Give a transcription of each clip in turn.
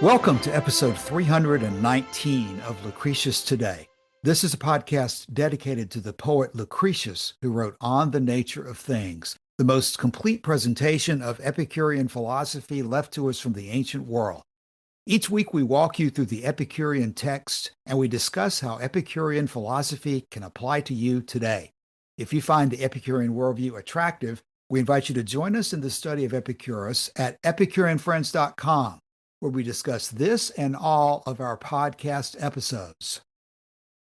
Welcome to episode 319 of Lucretius Today. This is a podcast dedicated to the poet Lucretius, who wrote On the Nature of Things, the most complete presentation of Epicurean philosophy left to us from the ancient world. Each week we walk you through the Epicurean text and we discuss how Epicurean philosophy can apply to you today. If you find the Epicurean worldview attractive, we invite you to join us in the study of Epicurus at epicureanfriends.com, where we discuss this and all of our podcast episodes.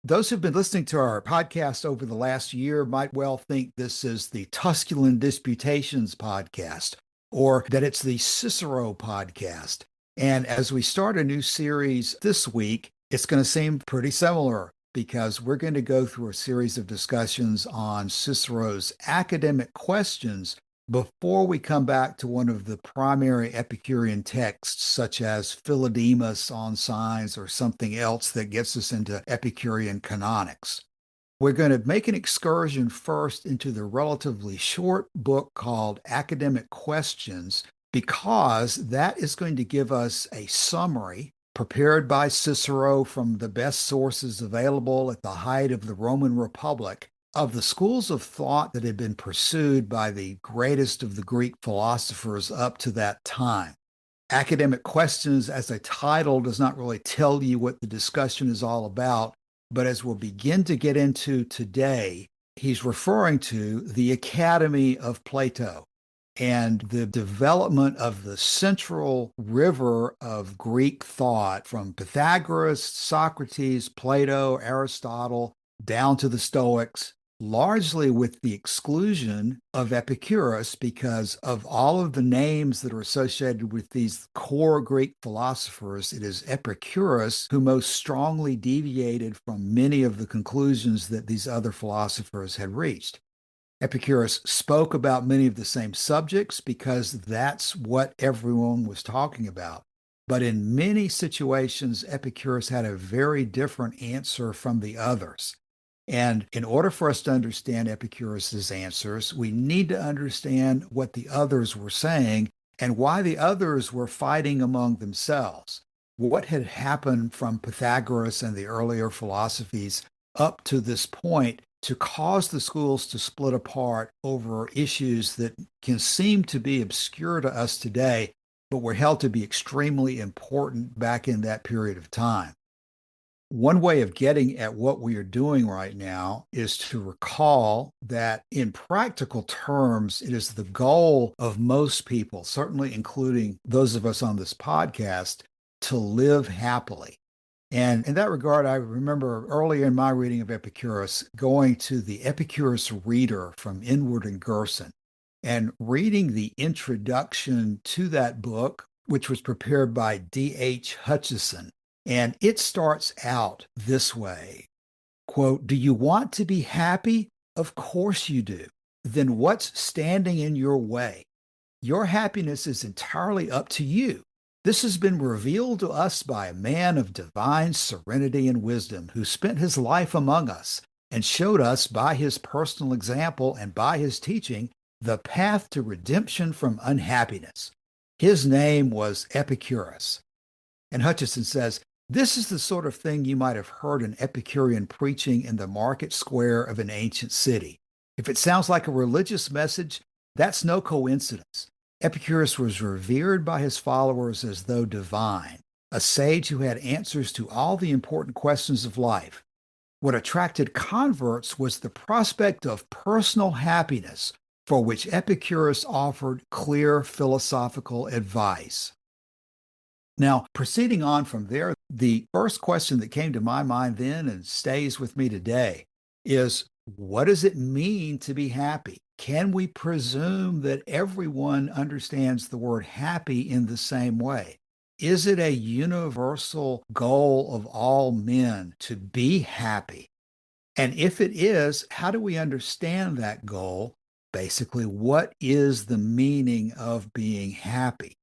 Those who've been listening to our podcast over the last year might well think this is the Tusculan Disputations podcast, or that it's the Cicero podcast. And as we start a new series this week, it's going to seem pretty similar because we're going to go through a series of discussions on Cicero's academic questions before we come back to one of the primary Epicurean texts, such as Philodemus on signs or something else that gets us into Epicurean canonics. We're going to make an excursion first into the relatively short book called Academic Questions, because that is going to give us a summary prepared by Cicero from the best sources available at the height of the Roman Republic of the schools of thought that had been pursued by the greatest of the Greek philosophers up to that time. Academic Questions as a title does not really tell you what the discussion is all about, but as we'll begin to get into today, he's referring to the Academy of Plato and the development of the central river of Greek thought from Pythagoras, Socrates, Plato, Aristotle, down to the Stoics, largely with the exclusion of Epicurus, because of all of the names that are associated with these core Greek philosophers, it is Epicurus who most strongly deviated from many of the conclusions that these other philosophers had reached. Epicurus spoke about many of the same subjects because that's what everyone was talking about. But in many situations, Epicurus had a very different answer from the others. And in order for us to understand Epicurus's answers, we need to understand what the others were saying and why the others were fighting among themselves. What had happened from Pythagoras and the earlier philosophies up to this point to cause the schools to split apart over issues that can seem to be obscure to us today, but were held to be extremely important back in that period of time. One way of getting at what we are doing right now is to recall that in practical terms, it is the goal of most people, certainly including those of us on this podcast, to live happily. And in that regard, I remember earlier in my reading of Epicurus, going to the Epicurus Reader from Inward and Gerson and reading the introduction to that book, which was prepared by D.H. Hutchison. And it starts out this way, quote, "Do you want to be happy? Of course you do. Then what's standing in your way? Your happiness is entirely up to you. This has been revealed to us by a man of divine serenity and wisdom who spent his life among us and showed us by his personal example and by his teaching the path to redemption from unhappiness. His name was Epicurus." And Hutchison says, "This is the sort of thing you might have heard an Epicurean preaching in the market square of an ancient city. If it sounds like a religious message, that's no coincidence. Epicurus was revered by his followers as though divine, a sage who had answers to all the important questions of life. What attracted converts was the prospect of personal happiness, for which Epicurus offered clear philosophical advice." Now, proceeding on from there, the first question that came to my mind then and stays with me today is, what does it mean to be happy? Can we presume that everyone understands the word happy in the same way? Is it a universal goal of all men to be happy? And if it is, how do we understand that goal? Basically, what is the meaning of being happy?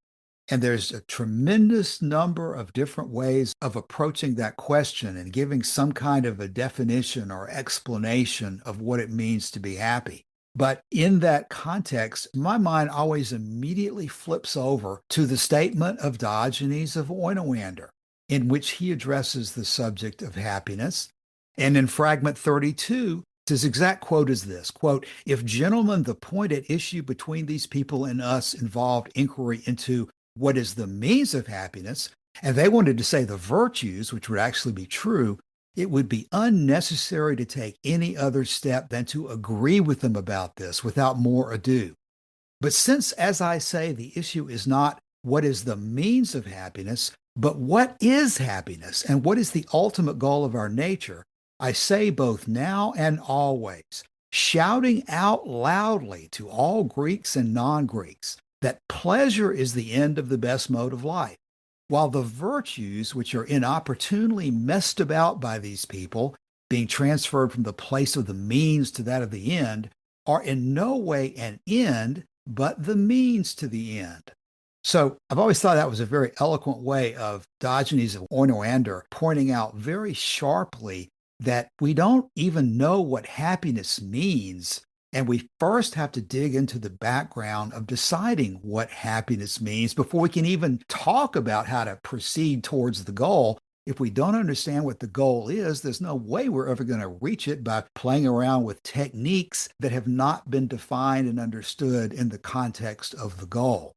And there's a tremendous number of different ways of approaching that question and giving some kind of a definition or explanation of what it means to be happy. But in that context, my mind always immediately flips over to the statement of Diogenes of Oinoander, in which he addresses the subject of happiness. And in fragment 32, his exact quote is this quote, "If, gentlemen, the point at issue between these people and us involved inquiry into what is the means of happiness, and they wanted to say the virtues, which would actually be true, it would be unnecessary to take any other step than to agree with them about this without more ado. But since, as I say, the issue is not what is the means of happiness, but what is happiness and what is the ultimate goal of our nature, I say both now and always, shouting out loudly to all Greeks and non Greeks, that pleasure is the end of the best mode of life, while the virtues, which are inopportunely messed about by these people, being transferred from the place of the means to that of the end, are in no way an end, but the means to the end." So I've always thought that was a very eloquent way of Diogenes of Oinoander pointing out very sharply that we don't even know what happiness means. And we first have to dig into the background of deciding what happiness means before we can even talk about how to proceed towards the goal. If we don't understand what the goal is, there's no way we're ever going to reach it by playing around with techniques that have not been defined and understood in the context of the goal.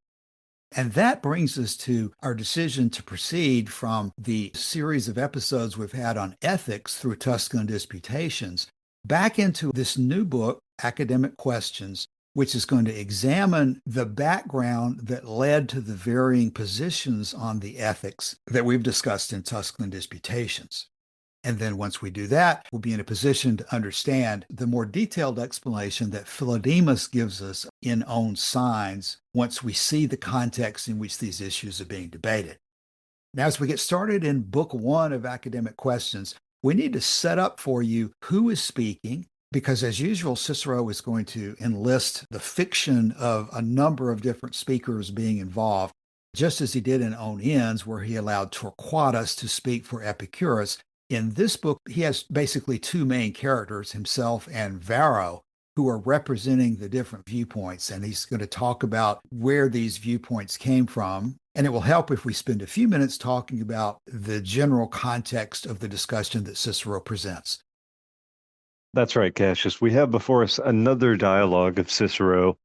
And that brings us to our decision to proceed from the series of episodes we've had on ethics through Tusculan Disputations back into this new book, Academic Questions, which is going to examine the background that led to the varying positions on the ethics that we've discussed in Tusculan Disputations. And then once we do that, we'll be in a position to understand the more detailed explanation that Philodemus gives us in On Signs once we see the context in which these issues are being debated. Now, as we get started in Book 1 of Academic Questions, we need to set up for you who is speaking, because as usual, Cicero is going to enlist the fiction of a number of different speakers being involved, just as he did in On Ends, where he allowed Torquatus to speak for Epicurus. In this book, he has basically two main characters, himself and Varro, who are representing the different viewpoints. And he's going to talk about where these viewpoints came from. And it will help if we spend a few minutes talking about the general context of the discussion that Cicero presents. That's right, Cassius. We have before us another dialogue of Cicero.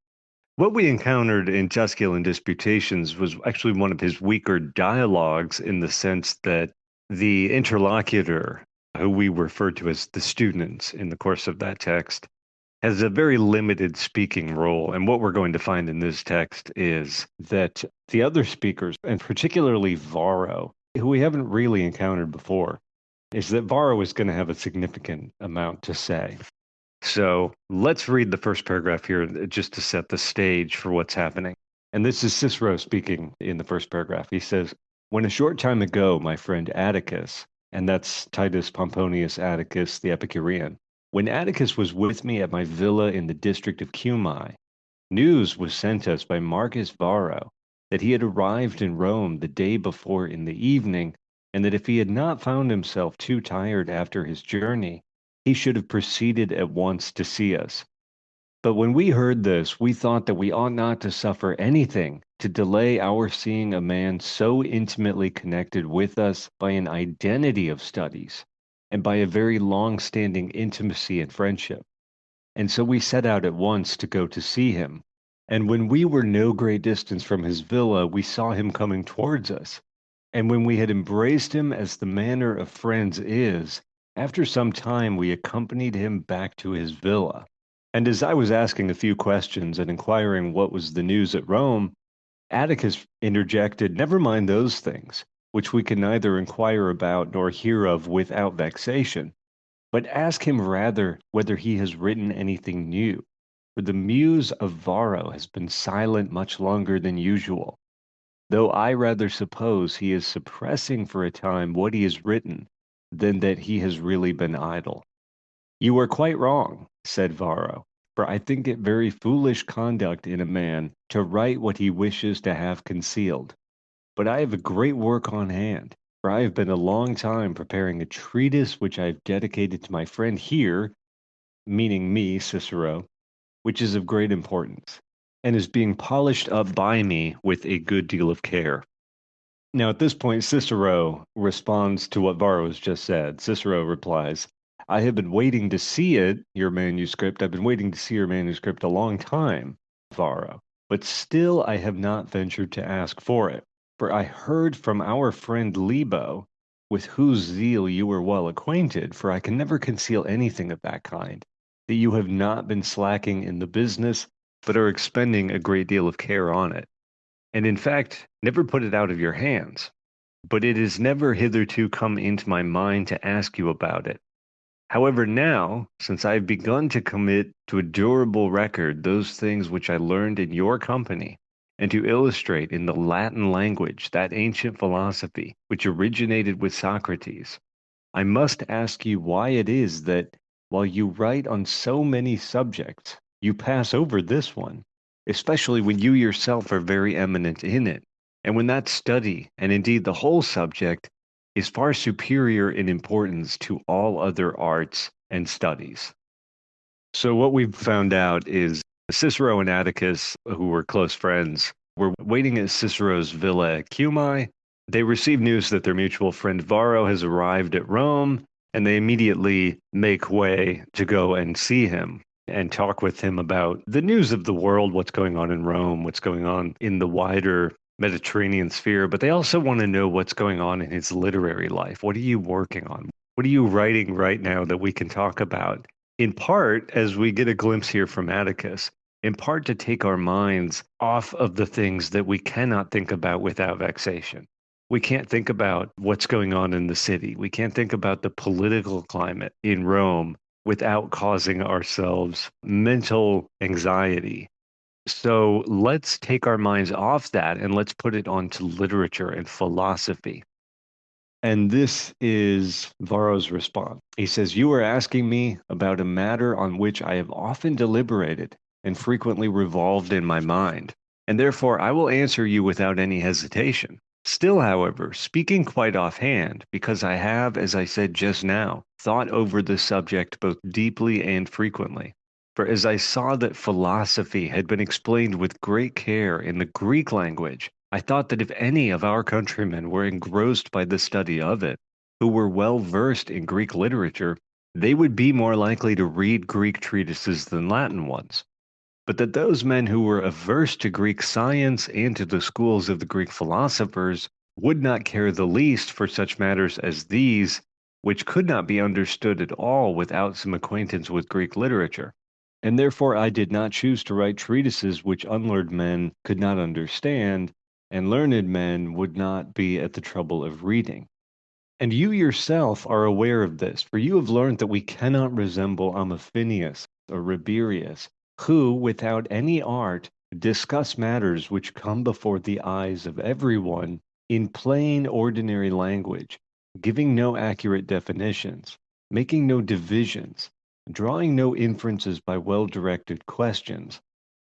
What we encountered in Tusculan Disputations was actually one of his weaker dialogues, in the sense that the interlocutor, who we refer to as the student in the course of that text, has a very limited speaking role. And what we're going to find in this text is that the other speakers, and particularly Varro, who we haven't really encountered before, is that Varro is going to have a significant amount to say. So let's read the first paragraph here just to set the stage for what's happening. And this is Cicero speaking in the first paragraph. He says, "When a short time ago, my friend Atticus," and that's Titus Pomponius Atticus, the Epicurean, "when Atticus was with me at my villa in the district of Cumae, news was sent us by Marcus Varro that he had arrived in Rome the day before in the evening, and that if he had not found himself too tired after his journey, he should have proceeded at once to see us. But when we heard this, we thought that we ought not to suffer anything to delay our seeing a man so intimately connected with us by an identity of studies, and by a very long-standing intimacy and friendship. And so we set out at once to go to see him. And when we were no great distance from his villa, we saw him coming towards us. And when we had embraced him as the manner of friends is, after some time we accompanied him back to his villa. And as I was asking a few questions and inquiring what was the news at Rome, Atticus interjected, 'Never mind those things, which we can neither inquire about nor hear of without vexation, but ask him rather whether he has written anything new, for the muse of Varro has been silent much longer than usual, though I rather suppose he is suppressing for a time what he has written, than that he has really been idle.' 'You are quite wrong,' said Varro, 'for I think it very foolish conduct in a man to write what he wishes to have concealed. But I have a great work on hand, for I have been a long time preparing a treatise which I have dedicated to my friend here,' meaning me, Cicero, which is of great importance, and is being polished up by me with a good deal of care. Now, at this point, Cicero responds to what Varro has just said. Cicero replies, I have been waiting to see it, your manuscript. I've been waiting to see your manuscript a long time, Varro, but still I have not ventured to ask for it. For I heard from our friend Libo, with whose zeal you were well acquainted, for I can never conceal anything of that kind, that you have not been slacking in the business, but are expending a great deal of care on it, and in fact, never put it out of your hands. But it has never hitherto come into my mind to ask you about it. However, now, since I have begun to commit to a durable record those things which I learned in your company, and to illustrate in the Latin language that ancient philosophy which originated with Socrates, I must ask you why it is that, while you write on so many subjects, you pass over this one, especially when you yourself are very eminent in it, and when that study, and indeed the whole subject, is far superior in importance to all other arts and studies. So what we've found out is Cicero and Atticus, who were close friends, were waiting at Cicero's villa at Cumae. They receive news that their mutual friend Varro has arrived at Rome, and they immediately make way to go and see him and talk with him about the news of the world, what's going on in Rome, what's going on in the wider Mediterranean sphere. But they also want to know what's going on in his literary life. What are you working on? What are you writing right now that we can talk about? In part, as we get a glimpse here from Atticus, in part to take our minds off of the things that we cannot think about without vexation. We can't think about what's going on in the city. We can't think about the political climate in Rome without causing ourselves mental anxiety. So let's take our minds off that and let's put it onto literature and philosophy. And this is Varro's response. He says, you are asking me about a matter on which I have often deliberated and frequently revolved in my mind, and therefore I will answer you without any hesitation. Still, however, speaking quite offhand, because I have, as I said just now, thought over the subject both deeply and frequently. For as I saw that philosophy had been explained with great care in the Greek language, I thought that if any of our countrymen were engrossed by the study of it, who were well versed in Greek literature, they would be more likely to read Greek treatises than Latin ones. But that those men who were averse to Greek science and to the schools of the Greek philosophers would not care the least for such matters as these, which could not be understood at all without some acquaintance with Greek literature. And therefore I did not choose to write treatises which unlearned men could not understand, and learned men would not be at the trouble of reading. And you yourself are aware of this, for you have learned that we cannot resemble Amaphinius or Riberius, who, without any art, discuss matters which come before the eyes of everyone in plain, ordinary language, giving no accurate definitions, making no divisions, drawing no inferences by well-directed questions,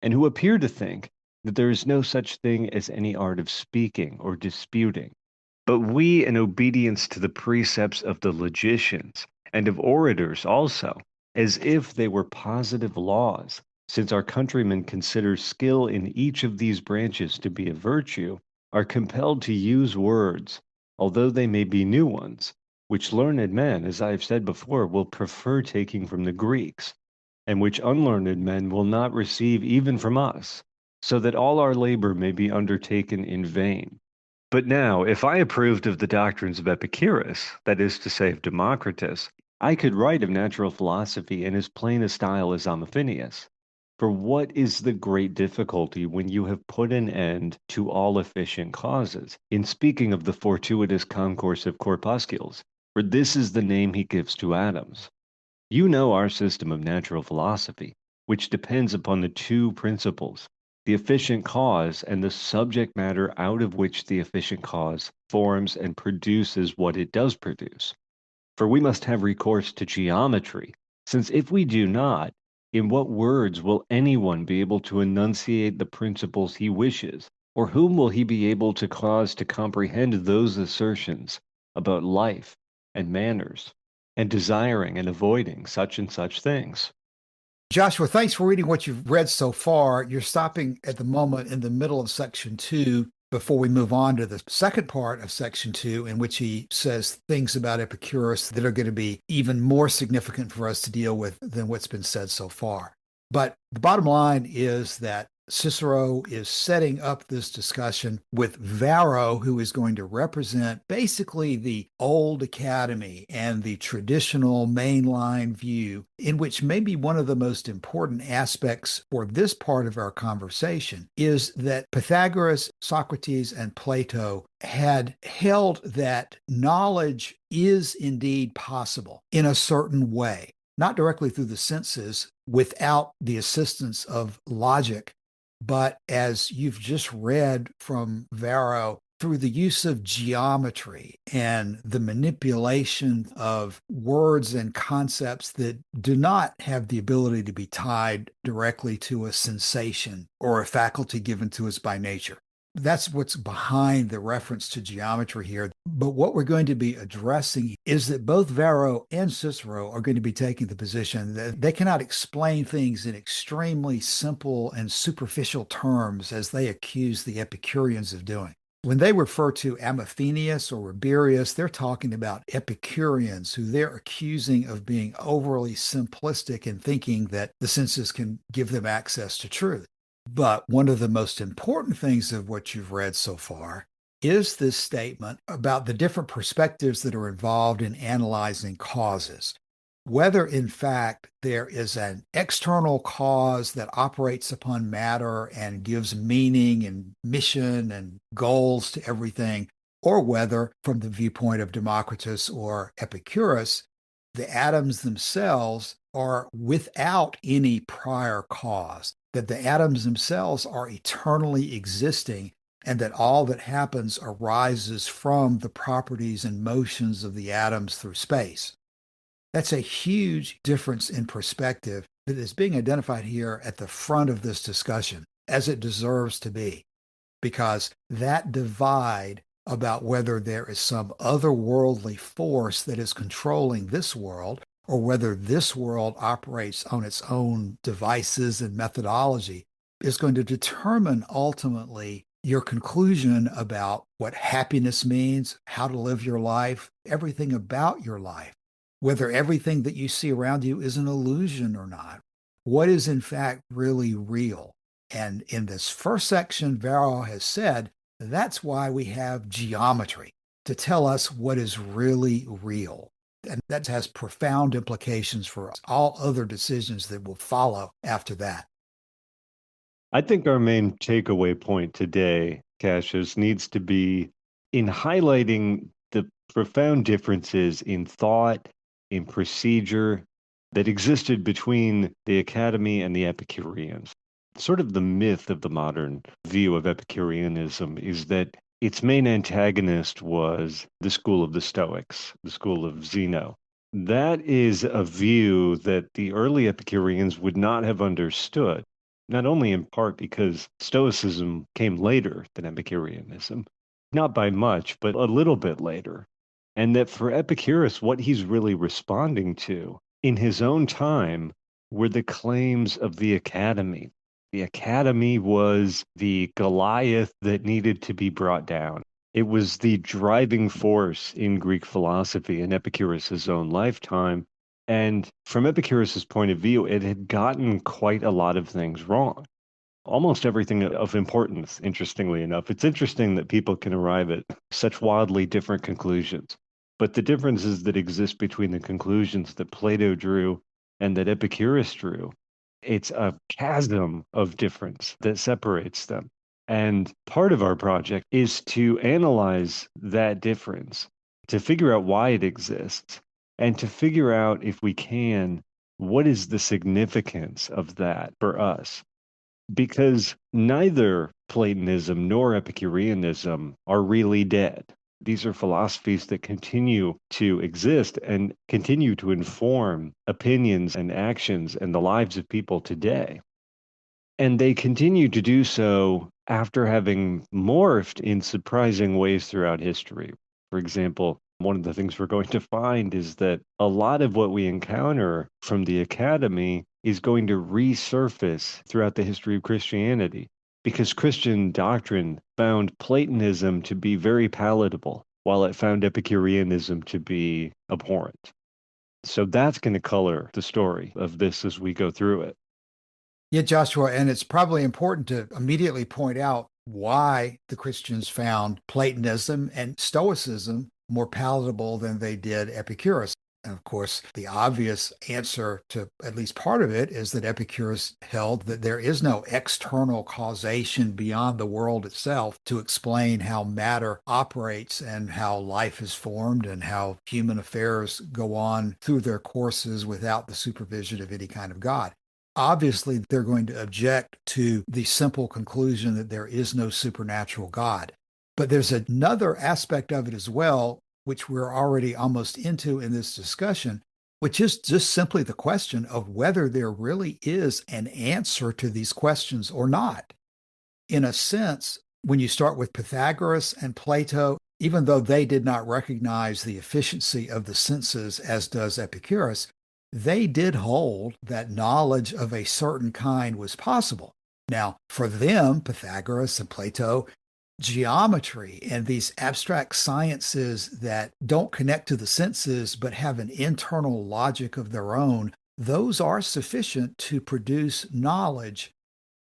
and who appear to think that there is no such thing as any art of speaking or disputing. But we, in obedience to the precepts of the logicians and of orators also, as if they were positive laws, since our countrymen consider skill in each of these branches to be a virtue, are compelled to use words, although they may be new ones, which learned men, as I have said before, will prefer taking from the Greeks, and which unlearned men will not receive even from us, so that all our labor may be undertaken in vain. But now, if I approved of the doctrines of Epicurus, that is to say of Democritus, I could write of natural philosophy in as plain a style as Amaphinius. For what is the great difficulty when you have put an end to all efficient causes, in speaking of the fortuitous concourse of corpuscles? For this is the name he gives to atoms. You know our system of natural philosophy, which depends upon the two principles, the efficient cause and the subject matter out of which the efficient cause forms and produces what it does produce. For we must have recourse to geometry, since if we do not, in what words will anyone be able to enunciate the principles he wishes, or whom will he be able to cause to comprehend those assertions about life and manners, and desiring and avoiding such and such things? Joshua, thanks for reading what you've read so far. You're stopping at the moment in the middle of section two before we move on to the second part of section two, in which he says things about Epicurus that are going to be even more significant for us to deal with than what's been said so far. But the bottom line is that Cicero is setting up this discussion with Varro, who is going to represent basically the old academy and the traditional mainline view, in which maybe one of the most important aspects for this part of our conversation is that Pythagoras, Socrates, and Plato had held that knowledge is indeed possible in a certain way, not directly through the senses without the assistance of logic, but as you've just read from Varro, through the use of geometry and the manipulation of words and concepts that do not have the ability to be tied directly to a sensation or a faculty given to us by nature. That's what's behind the reference to geometry here. But what we're going to be addressing is that both Varro and Cicero are going to be taking the position that they cannot explain things in extremely simple and superficial terms as they accuse the Epicureans of doing. When they refer to Amathenius or Rabirius, they're talking about Epicureans who they're accusing of being overly simplistic in thinking that the senses can give them access to truth. But one of the most important things of what you've read so far is this statement about the different perspectives that are involved in analyzing causes. Whether, in fact, there is an external cause that operates upon matter and gives meaning and mission and goals to everything, or whether, from the viewpoint of Democritus or Epicurus, the atoms themselves are without any prior cause, that the atoms themselves are eternally existing, and that all that happens arises from the properties and motions of the atoms through space. That's a huge difference in perspective that is being identified here at the front of this discussion, as it deserves to be, because that divide about whether there is some otherworldly force that is controlling this world, or whether this world operates on its own devices and methodology, is going to determine ultimately your conclusion about what happiness means, how to live your life, everything about your life, whether everything that you see around you is an illusion or not. What is in fact really real? And in this first section, Varro has said that's why we have geometry, to tell us what is really real. And that has profound implications for all other decisions that will follow after that. I think our main takeaway point today, Cassius, needs to be in highlighting the profound differences in thought, in procedure that existed between the Academy and the Epicureans. Sort of the myth of the modern view of Epicureanism is that its main antagonist was the school of the Stoics, the school of Zeno. That is a view that the early Epicureans would not have understood, not only in part because Stoicism came later than Epicureanism, not by much, but a little bit later. And that for Epicurus, what he's really responding to in his own time were the claims of the Academy. The Academy was the Goliath that needed to be brought down. It was the driving force in Greek philosophy in Epicurus's own lifetime. And from Epicurus's point of view, it had gotten quite a lot of things wrong. Almost everything of importance, interestingly enough. It's interesting that people can arrive at such wildly different conclusions. But the differences that exist between the conclusions that Plato drew and that Epicurus drew, it's a chasm of difference that separates them. And part of our project is to analyze that difference, to figure out why it exists, and to figure out, if we can, what is the significance of that for us. Because neither Platonism nor Epicureanism are really dead. These are philosophies that continue to exist and continue to inform opinions and actions and the lives of people today. And they continue to do so after having morphed in surprising ways throughout history. For example, one of the things we're going to find is that a lot of what we encounter from the Academy is going to resurface throughout the history of Christianity because Christian doctrine found Platonism to be very palatable, while it found Epicureanism to be abhorrent. So that's going to color the story of this as we go through it. Yeah, Joshua, and it's probably important to immediately point out why the Christians found Platonism and Stoicism more palatable than they did Epicurus. And of course, the obvious answer to at least part of it is that Epicurus held that there is no external causation beyond the world itself to explain how matter operates and how life is formed and how human affairs go on through their courses without the supervision of any kind of God. Obviously, they're going to object to the simple conclusion that there is no supernatural God. But there's another aspect of it as well, which we're already almost into in this discussion, which is just simply the question of whether there really is an answer to these questions or not. In a sense, when you start with Pythagoras and Plato, even though they did not recognize the efficiency of the senses as does Epicurus, they did hold that knowledge of a certain kind was possible. Now, for them, Pythagoras and Plato, geometry and these abstract sciences that don't connect to the senses but have an internal logic of their own, those are sufficient to produce knowledge.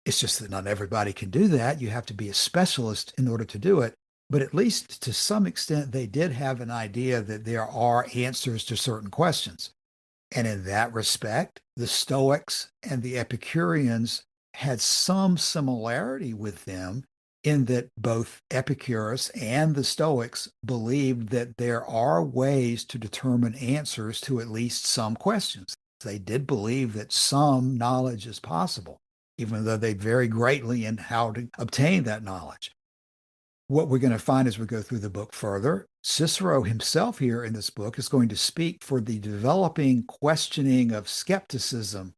It's just that not everybody can do that. You have to be a specialist in order to do it. But at least to some extent, they did have an idea that there are answers to certain questions. And in that respect, the Stoics and the Epicureans had some similarity with them in that both Epicurus and the Stoics believed that there are ways to determine answers to at least some questions. They did believe that some knowledge is possible, even though they vary greatly in how to obtain that knowledge. What we're going to find as we go through the book further, Cicero himself here in this book is going to speak for the developing questioning of skepticism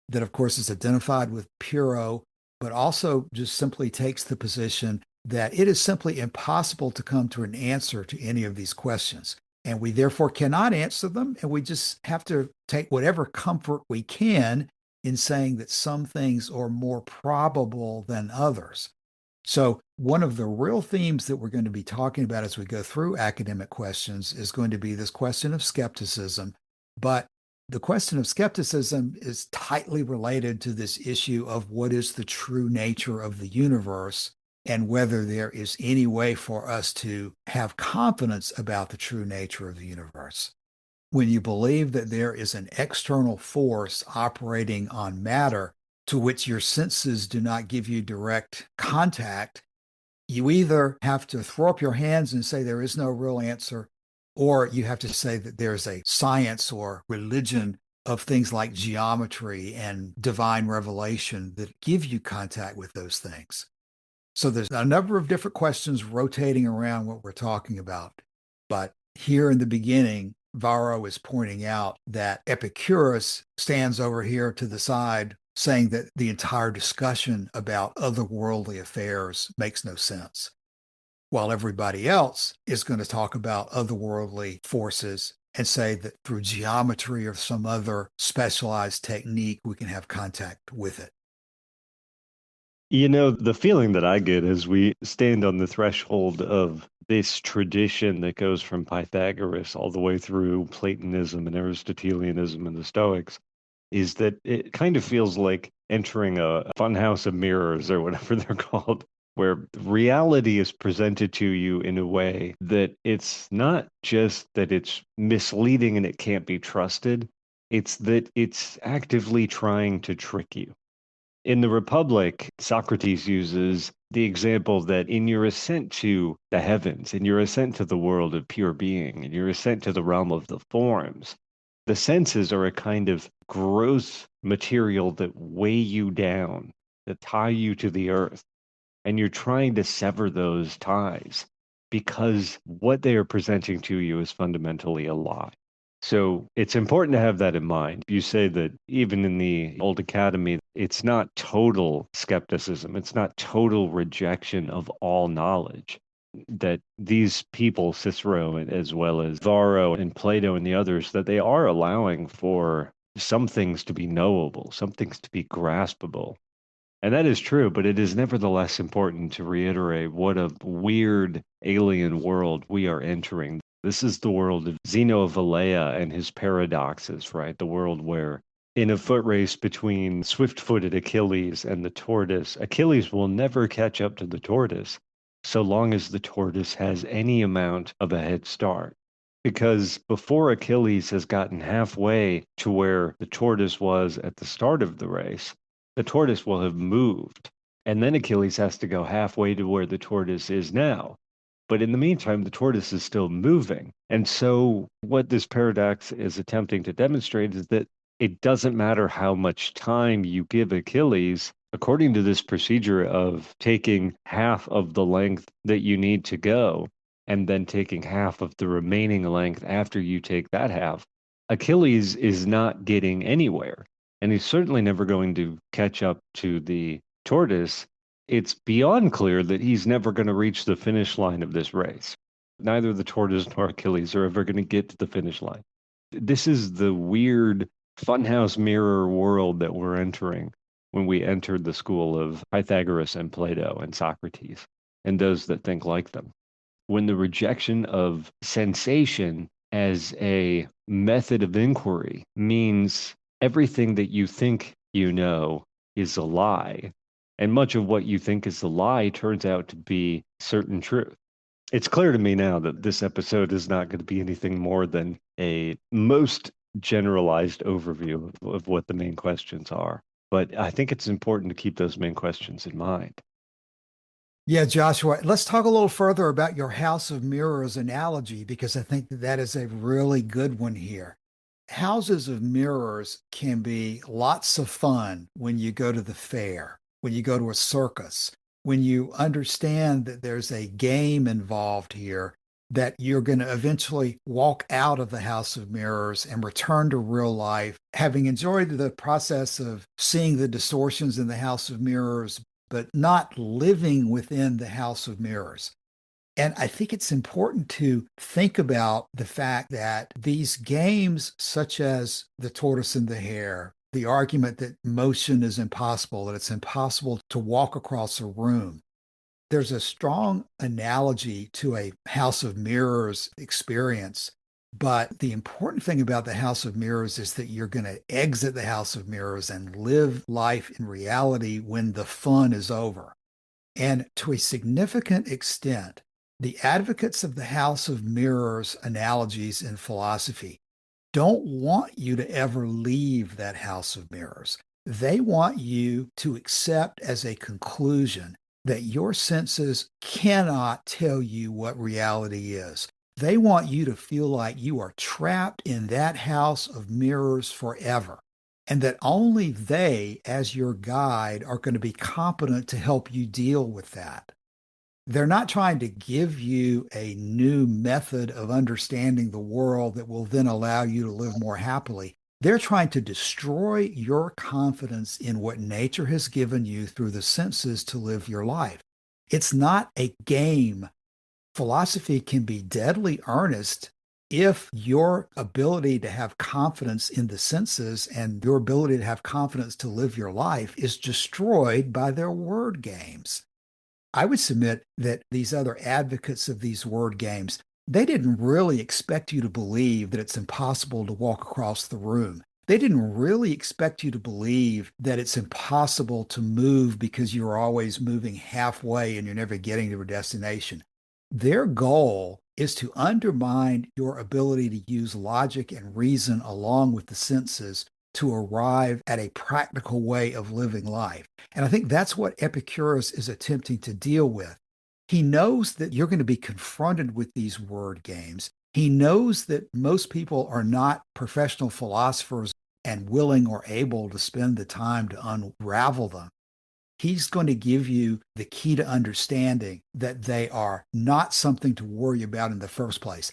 that, of course, is identified with Pyrrho, but also just simply takes the position that it is simply impossible to come to an answer to any of these questions. And we therefore cannot answer them, and we just have to take whatever comfort we can in saying that some things are more probable than others. So, one of the real themes that we're going to be talking about as we go through academic questions is going to be this question of skepticism. But the question of skepticism is tightly related to this issue of what is the true nature of the universe and whether there is any way for us to have confidence about the true nature of the universe. When you believe that there is an external force operating on matter, to which your senses do not give you direct contact, you either have to throw up your hands and say there is no real answer, or you have to say that there's a science or religion of things like geometry and divine revelation that give you contact with those things. So there's a number of different questions rotating around what we're talking about. But here in the beginning, Varro is pointing out that Epicurus stands over here to the side saying that the entire discussion about otherworldly affairs makes no sense, while everybody else is going to talk about otherworldly forces and say that through geometry or some other specialized technique, we can have contact with it. You know, the feeling that I get as we stand on the threshold of this tradition that goes from Pythagoras all the way through Platonism and Aristotelianism and the Stoics is that it kind of feels like entering a funhouse of mirrors or whatever they're called, where reality is presented to you in a way that it's not just that it's misleading and it can't be trusted, it's that it's actively trying to trick you. In the Republic, Socrates uses the example that in your ascent to the heavens, in your ascent to the world of pure being, in your ascent to the realm of the forms, the senses are a kind of gross material that weigh you down, that tie you to the earth. And you're trying to sever those ties because what they are presenting to you is fundamentally a lie. So it's important to have that in mind. You say that even in the old academy, it's not total skepticism, it's not total rejection of all knowledge. That these people, Cicero as well as Varro and Plato and the others, that they are allowing for some things to be knowable, some things to be graspable. And that is true, but it is nevertheless important to reiterate what a weird alien world we are entering. This is the world of Zeno of Elea and his paradoxes, right? The world where in a foot race between swift-footed Achilles and the tortoise, Achilles will never catch up to the tortoise so long as the tortoise has any amount of a head start. Because before Achilles has gotten halfway to where the tortoise was at the start of the race, the tortoise will have moved. And then Achilles has to go halfway to where the tortoise is now. But in the meantime, the tortoise is still moving. And so, what this paradox is attempting to demonstrate is that it doesn't matter how much time you give Achilles, according to this procedure of taking half of the length that you need to go and then taking half of the remaining length after you take that half, Achilles is not getting anywhere. And he's certainly never going to catch up to the tortoise. It's beyond clear that he's never going to reach the finish line of this race. Neither the tortoise nor Achilles are ever going to get to the finish line. This is the weird funhouse mirror world that we're entering when we entered the school of Pythagoras and Plato and Socrates and those that think like them. When the rejection of sensation as a method of inquiry means everything that you think you know is a lie, and much of what you think is a lie turns out to be certain truth. It's clear to me now that this episode is not going to be anything more than a most generalized overview of what the main questions are. But I think it's important to keep those main questions in mind. Yeah, Joshua, let's talk a little further about your House of Mirrors analogy, because I think that that is a really good one here. Houses of mirrors can be lots of fun when you go to the fair, when you go to a circus, when you understand that there's a game involved here, that you're going to eventually walk out of the House of Mirrors and return to real life, having enjoyed the process of seeing the distortions in the House of Mirrors, but not living within the House of Mirrors. And I think it's important to think about the fact that these games, such as the tortoise and the hare, the argument that motion is impossible, that it's impossible to walk across a room, there's a strong analogy to a House of Mirrors experience. But the important thing about the House of Mirrors is that you're going to exit the House of Mirrors and live life in reality when the fun is over. And to a significant extent, the advocates of the House of Mirrors analogies in philosophy don't want you to ever leave that House of Mirrors. They want you to accept as a conclusion that your senses cannot tell you what reality is. They want you to feel like you are trapped in that House of Mirrors forever, and that only they, as your guide, are going to be competent to help you deal with that. They're not trying to give you a new method of understanding the world that will then allow you to live more happily. They're trying to destroy your confidence in what nature has given you through the senses to live your life. It's not a game. Philosophy can be deadly earnest if your ability to have confidence in the senses and your ability to have confidence to live your life is destroyed by their word games. I would submit that these other advocates of these word games, they didn't really expect you to believe that it's impossible to walk across the room. They didn't really expect you to believe that it's impossible to move because you're always moving halfway and you're never getting to a destination. Their goal is to undermine your ability to use logic and reason along with the senses to arrive at a practical way of living life. And I think that's what Epicurus is attempting to deal with. He knows that you're going to be confronted with these word games. He knows that most people are not professional philosophers and willing or able to spend the time to unravel them. He's going to give you the key to understanding that they are not something to worry about in the first place,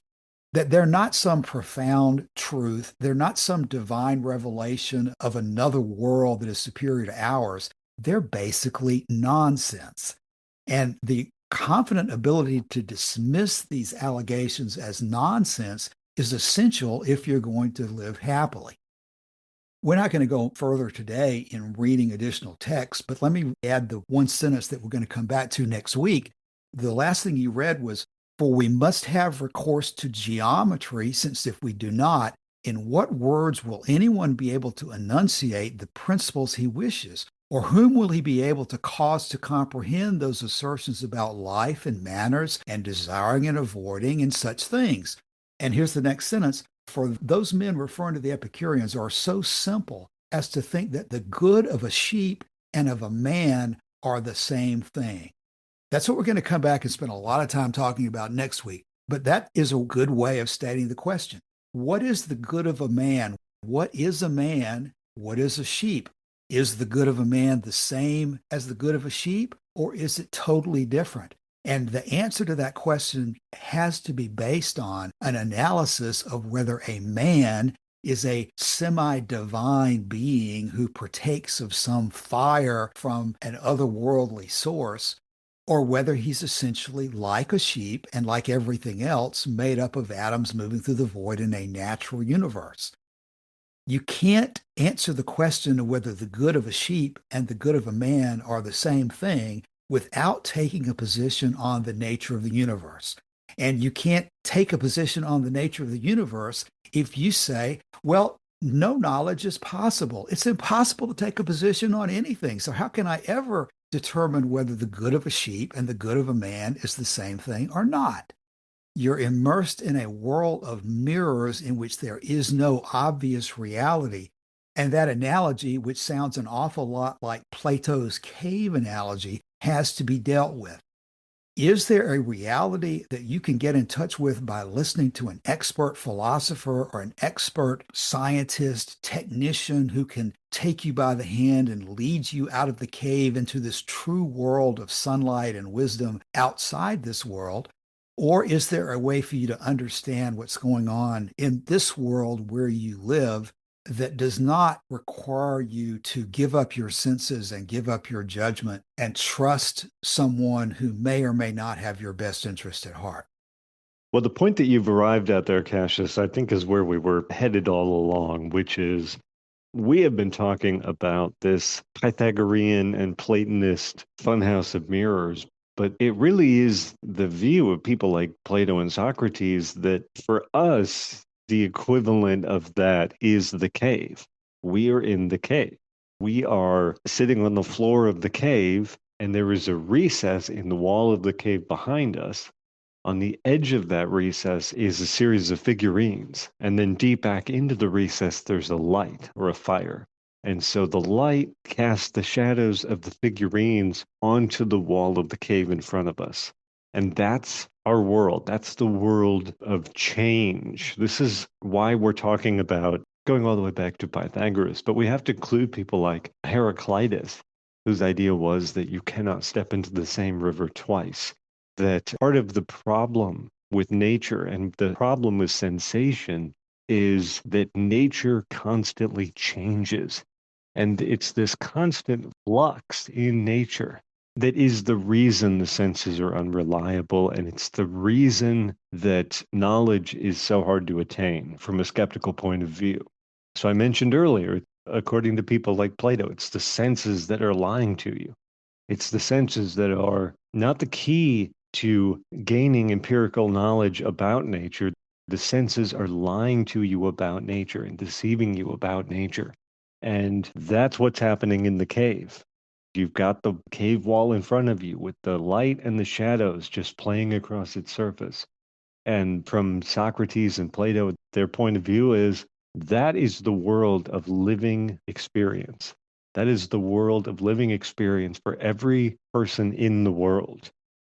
that they're not some profound truth. They're not some divine revelation of another world that is superior to ours. They're basically nonsense. And the confident ability to dismiss these allegations as nonsense is essential if you're going to live happily. We're not going to go further today in reading additional texts, but let me add the one sentence that we're going to come back to next week. The last thing you read was, "For we must have recourse to geometry, since if we do not, in what words will anyone be able to enunciate the principles he wishes? Or whom will he be able to cause to comprehend those assertions about life and manners and desiring and avoiding and such things?" And here's the next sentence. "For those men referring to the Epicureans are so simple as to think that the good of a sheep and of a man are the same thing." That's what we're going to come back and spend a lot of time talking about next week. But that is a good way of stating the question. What is the good of a man? What is a man? What is a sheep? Is the good of a man the same as the good of a sheep, or is it totally different? And the answer to that question has to be based on an analysis of whether a man is a semi-divine being who partakes of some fire from an otherworldly source, or whether he's essentially like a sheep and like everything else made up of atoms moving through the void in a natural universe. You can't answer the question of whether the good of a sheep and the good of a man are the same thing without taking a position on the nature of the universe. And you can't take a position on the nature of the universe if you say, well, no knowledge is possible. It's impossible to take a position on anything. So how can I ever determine whether the good of a sheep and the good of a man is the same thing or not? You're immersed in a world of mirrors in which there is no obvious reality. And that analogy, which sounds an awful lot like Plato's cave analogy, has to be dealt with. Is there a reality that you can get in touch with by listening to an expert philosopher or an expert scientist, technician who can take you by the hand and lead you out of the cave into this true world of sunlight and wisdom outside this world? Or is there a way for you to understand what's going on in this world where you live that does not require you to give up your senses and give up your judgment and trust someone who may or may not have your best interest at heart? Well, the point that you've arrived at there, Cassius, I think is where we were headed all along, which is we have been talking about this Pythagorean and Platonist funhouse of mirrors, but it really is the view of people like Plato and Socrates that for us, the equivalent of that is the cave. We are in the cave. We are sitting on the floor of the cave, and there is a recess in the wall of the cave behind us. On the edge of that recess is a series of figurines. And then deep back into the recess, there's a light or a fire. And so the light casts the shadows of the figurines onto the wall of the cave in front of us. And that's our world. That's the world of change. This is why we're talking about going all the way back to Pythagoras. But we have to include people like Heraclitus, whose idea was that you cannot step into the same river twice. That part of the problem with nature and the problem with sensation is that nature constantly changes. And it's this constant flux in nature that is the reason the senses are unreliable. And it's the reason that knowledge is so hard to attain from a skeptical point of view. So I mentioned earlier, according to people like Plato, it's the senses that are lying to you. It's the senses that are not the key to gaining empirical knowledge about nature. The senses are lying to you about nature and deceiving you about nature. And that's what's happening in the cave. You've got the cave wall in front of you with the light and the shadows just playing across its surface. And from Socrates and Plato, their point of view is that is the world of living experience. That is the world of living experience for every person in the world.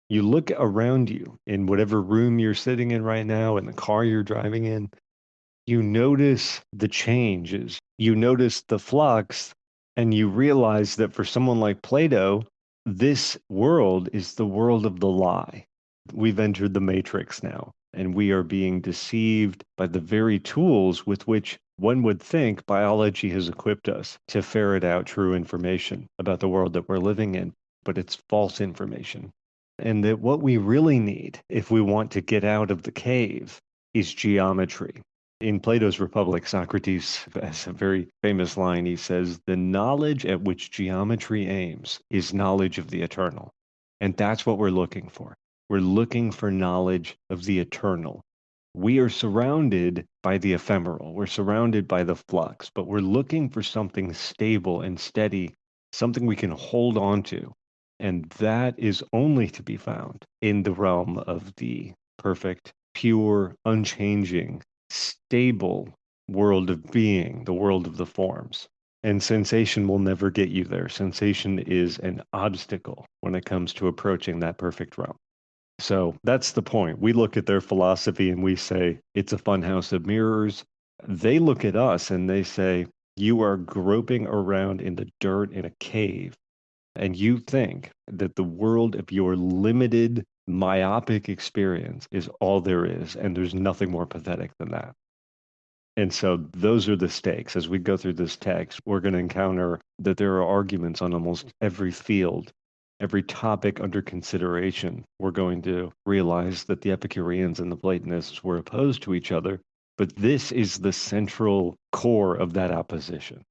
You look around you in whatever room you're sitting in right now, in the car you're driving in, you notice the changes, you notice the flux, and you realize that for someone like Plato, this world is the world of the lie. We've entered the matrix now, and we are being deceived by the very tools with which one would think biology has equipped us to ferret out true information about the world that we're living in, but it's false information. And that what we really need, if we want to get out of the cave, is geometry. In Plato's Republic, Socrates has a very famous line. He says, "The knowledge at which geometry aims is knowledge of the eternal." And that's what we're looking for. We're looking for knowledge of the eternal. We are surrounded by the ephemeral. We're surrounded by the flux, but we're looking for something stable and steady, something we can hold on to. And that is only to be found in the realm of the perfect, pure, unchanging, stable world of being, the world of the forms. And sensation will never get you there. Sensation is an obstacle when it comes to approaching that perfect realm. So that's the point. We look at their philosophy and we say, it's a funhouse of mirrors. They look at us and they say, you are groping around in the dirt in a cave. And you think that the world of your limited, myopic experience is all there is, and there's nothing more pathetic than that. And so those are the stakes. As we go through this text, we're going to encounter that there are arguments on almost every field, every topic under consideration. We're going to realize that the Epicureans and the Platonists were opposed to each other, but this is the central core of that opposition.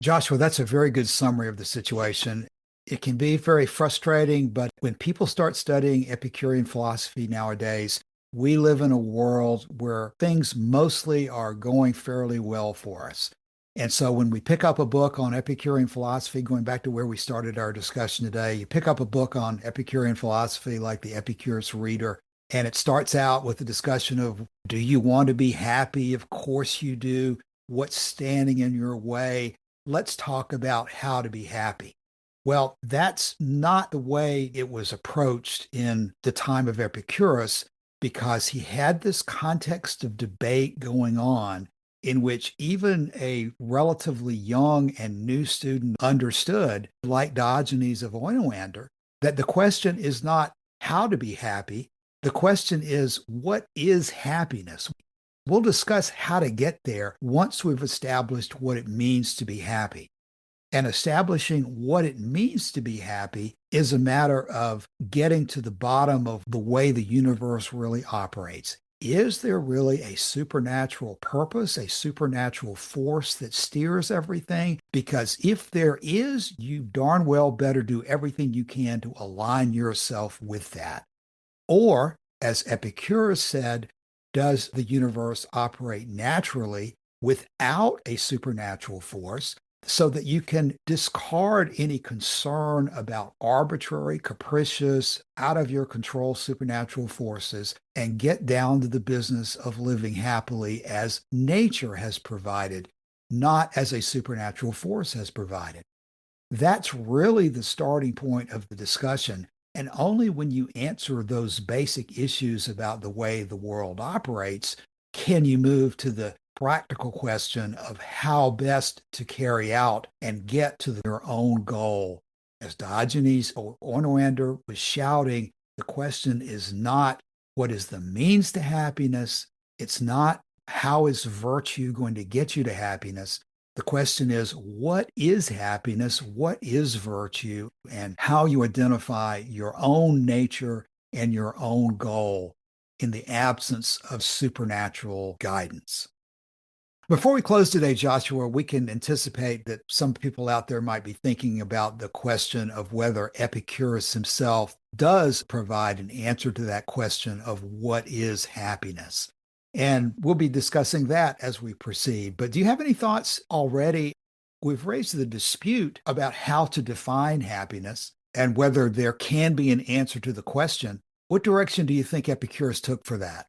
Joshua, that's a very good summary of the situation. It can be very frustrating, but when people start studying Epicurean philosophy nowadays, we live in a world where things mostly are going fairly well for us. And so when we pick up a book on Epicurean philosophy, going back to where we started our discussion today, you pick up a book on Epicurean philosophy like the Epicurus Reader, and it starts out with a discussion of, do you want to be happy? Of course you do. What's standing in your way? Let's talk about how to be happy. Well, that's not the way it was approached in the time of Epicurus, because he had this context of debate going on in which even a relatively young and new student understood, like Diogenes of Oinoander, that the question is not how to be happy. The question is, what is happiness? We'll discuss how to get there once we've established what it means to be happy. And establishing what it means to be happy is a matter of getting to the bottom of the way the universe really operates. Is there really a supernatural purpose, a supernatural force that steers everything? Because if there is, you darn well better do everything you can to align yourself with that. Or, as Epicurus said, does the universe operate naturally without a supernatural force so that you can discard any concern about arbitrary, capricious, out of your control supernatural forces and get down to the business of living happily as nature has provided, not as a supernatural force has provided? That's really the starting point of the discussion. And only when you answer those basic issues about the way the world operates can you move to the practical question of how best to carry out and get to their own goal. As Diogenes or Oinoander was shouting, the question is not what is the means to happiness. It's not how is virtue going to get you to happiness. The question is, what is happiness? What is virtue? And how you identify your own nature and your own goal in the absence of supernatural guidance. Before we close today, Joshua, we can anticipate that some people out there might be thinking about the question of whether Epicurus himself does provide an answer to that question of what is happiness. And we'll be discussing that as we proceed. But do you have any thoughts already? We've raised the dispute about how to define happiness and whether there can be an answer to the question. What direction do you think Epicurus took for that?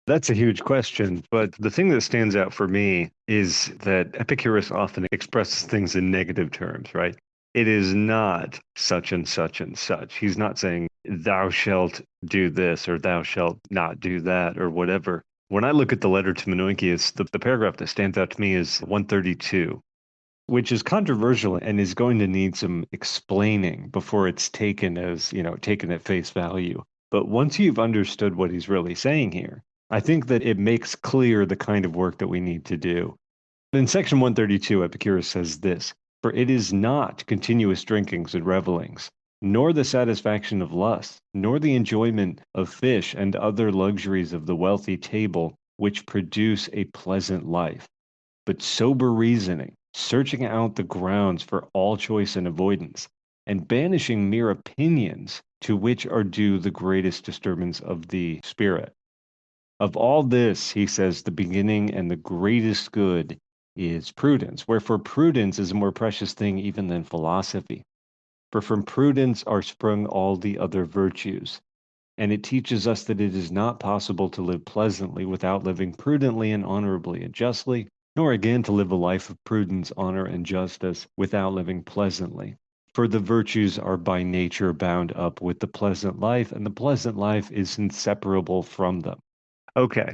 That's a huge question, but the thing that stands out for me is that Epicurus often expresses things in negative terms, right? It is not such and such and such. He's not saying, thou shalt do this or thou shalt not do that or whatever. When I look at the letter to Menoikeus, the paragraph that stands out to me is 132, which is controversial and is going to need some explaining before it's taken as, taken at face value. But once you've understood what he's really saying here, I think that it makes clear the kind of work that we need to do. In section 132, Epicurus says this: "For it is not continuous drinkings and revelings, nor the satisfaction of lust, nor the enjoyment of fish and other luxuries of the wealthy table, which produce a pleasant life, but sober reasoning, searching out the grounds for all choice and avoidance, and banishing mere opinions to which are due the greatest disturbance of the spirit. Of all this, he says, the beginning and the greatest good is prudence, wherefore prudence is a more precious thing even than philosophy. For from prudence are sprung all the other virtues, and it teaches us that it is not possible to live pleasantly without living prudently and honorably and justly, nor again to live a life of prudence, honor, and justice without living pleasantly. For the virtues are by nature bound up with the pleasant life, and the pleasant life is inseparable from them. Okay.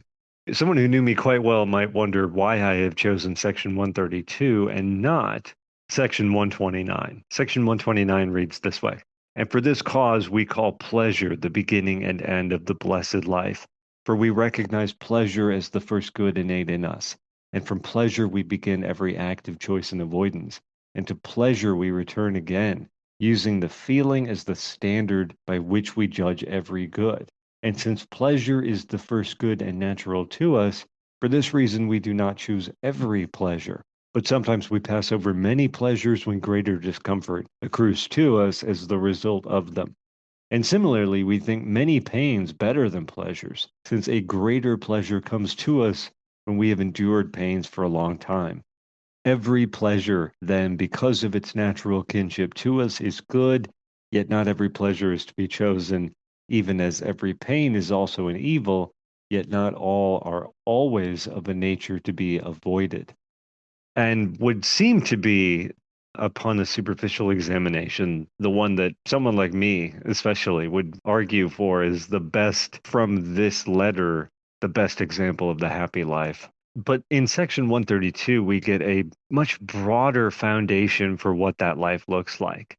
Someone who knew me quite well might wonder why I have chosen section 132 and not section 129. Section 129 reads this way: "And for this cause we call pleasure the beginning and end of the blessed life, for we recognize pleasure as the first good innate in us. And from pleasure we begin every act of choice and avoidance, and to pleasure we return again, using the feeling as the standard by which we judge every good. And since pleasure is the first good and natural to us, for this reason we do not choose every pleasure, but sometimes we pass over many pleasures when greater discomfort accrues to us as the result of them. And similarly, we think many pains better than pleasures, since a greater pleasure comes to us when we have endured pains for a long time. Every pleasure, then, because of its natural kinship to us, is good, yet not every pleasure is to be chosen, even as every pain is also an evil, yet not all are always of a nature to be avoided." And would seem to be, upon a superficial examination, the one that someone like me, especially, would argue for is the best from this letter, the best example of the happy life. But in section 132, we get a much broader foundation for what that life looks like.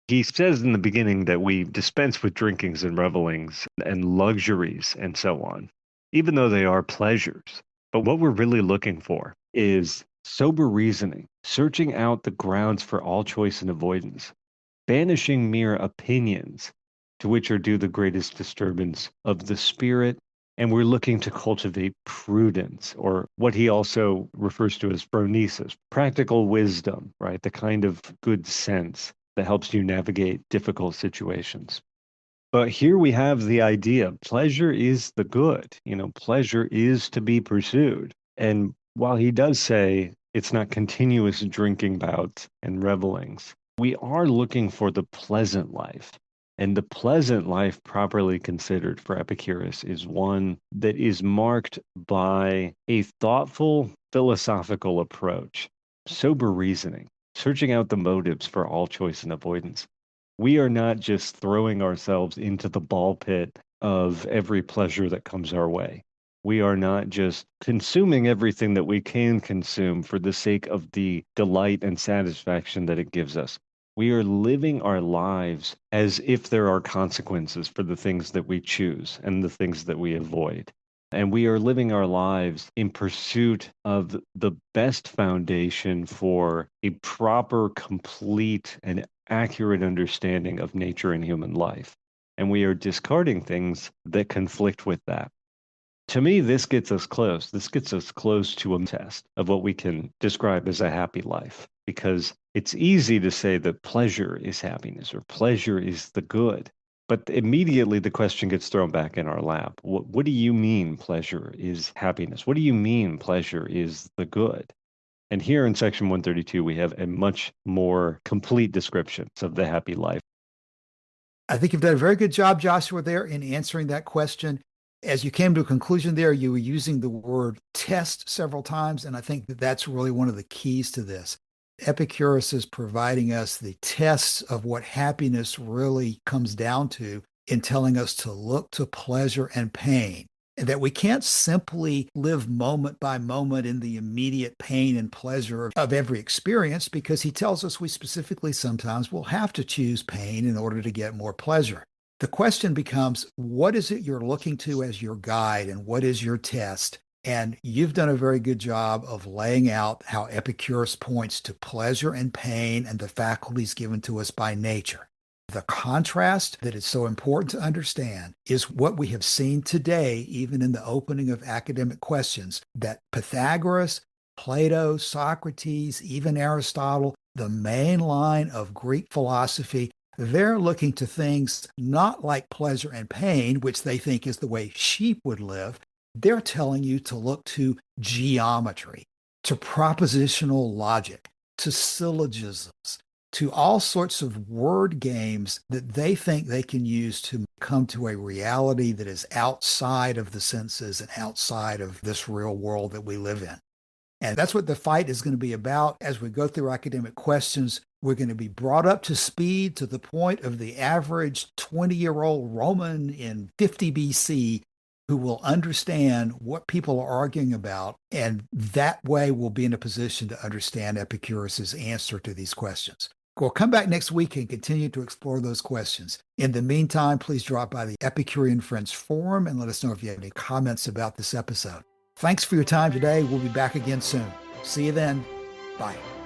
He says in the beginning that we dispense with drinkings and revelings and luxuries and so on, even though they are pleasures. But what we're really looking for is sober reasoning, searching out the grounds for all choice and avoidance, banishing mere opinions to which are due the greatest disturbance of the spirit. And we're looking to cultivate prudence, or what he also refers to as phronesis, practical wisdom, right? The kind of good sense that helps you navigate difficult situations. But here we have the idea pleasure is the good, pleasure is to be pursued. And while he does say it's not continuous drinking bouts and revelings, we are looking for the pleasant life. And the pleasant life, properly considered for Epicurus, is one that is marked by a thoughtful philosophical approach, sober reasoning, searching out the motives for all choice and avoidance. We are not just throwing ourselves into the ball pit of every pleasure that comes our way. We are not just consuming everything that we can consume for the sake of the delight and satisfaction that it gives us. We are living our lives as if there are consequences for the things that we choose and the things that we avoid. And we are living our lives in pursuit of the best foundation for a proper, complete, and accurate understanding of nature and human life. And we are discarding things that conflict with that. To me, this gets us close. This gets us close to a test of what we can describe as a happy life, because it's easy to say that pleasure is happiness or pleasure is the good. But immediately the question gets thrown back in our lap. What do you mean pleasure is happiness? What do you mean pleasure is the good? And here in section 132, we have a much more complete description of the happy life. I think you've done a very good job, Joshua, there in answering that question. As you came to a conclusion there, you were using the word test several times, and I think that that's really one of the keys to this. Epicurus is providing us the tests of what happiness really comes down to in telling us to look to pleasure and pain, and that we can't simply live moment by moment in the immediate pain and pleasure of every experience, because he tells us we specifically sometimes will have to choose pain in order to get more pleasure. The question becomes, what is it you're looking to as your guide, and what is your test? And you've done a very good job of laying out how Epicurus points to pleasure and pain and the faculties given to us by nature. The contrast that is so important to understand is what we have seen today, even in the opening of academic questions, that Pythagoras, Plato, Socrates, even Aristotle, the main line of Greek philosophy, they're looking to things not like pleasure and pain, which they think is the way sheep would live. They're telling you to look to geometry, to propositional logic, to syllogisms, to all sorts of word games that they think they can use to come to a reality that is outside of the senses and outside of this real world that we live in. And that's what the fight is going to be about. As we go through academic questions, we're going to be brought up to speed to the point of the average 20-year-old Roman in 50 BC who will understand what people are arguing about. And that way we'll be in a position to understand Epicurus's answer to these questions. We'll come back next week and continue to explore those questions. In the meantime, please drop by the Epicurean Friends Forum and let us know if you have any comments about this episode. Thanks for your time today. We'll be back again soon. See you then. Bye.